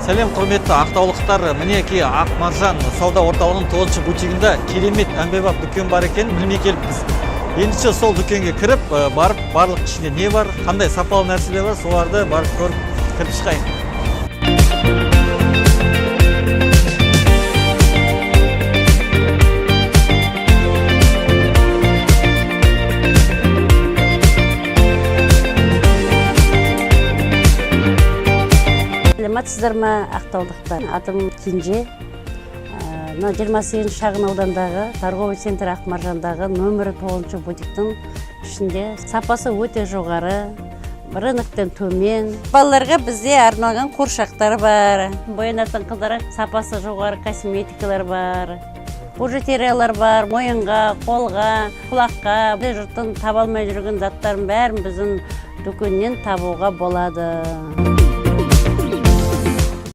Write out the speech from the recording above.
Сәлем құрметті ақтаулықтар, мінеки Ақ Маржан сауда орталығының 9-шы бутигінде керемет әмбебап дүкен бар екен, білмей келіппіз. Ендеше сол дүкенге кіріп, барып, барлық ішінде не бар, қандай сапалы нәрселер бар, соларды барып көріп, кіріп шығайын. Сіздер ма ақтаулықтар? Атым Кенже. 28 шағын аудандағы торговый центр Ақ Маржандағы нөмірі 9-шы бутиктің ішінде сапасы өте жоғары, рыноктен төмен. Балаларға бізде арналған қуыршақтар бар, боянатын қыздарға сапасы жоғары косметикалар бар, бижутериялар бар, мойынға, қолға, құлаққа. Жұрттың таба алмай жүрген заттарын бәрін біздің дүкеннен табуға болады.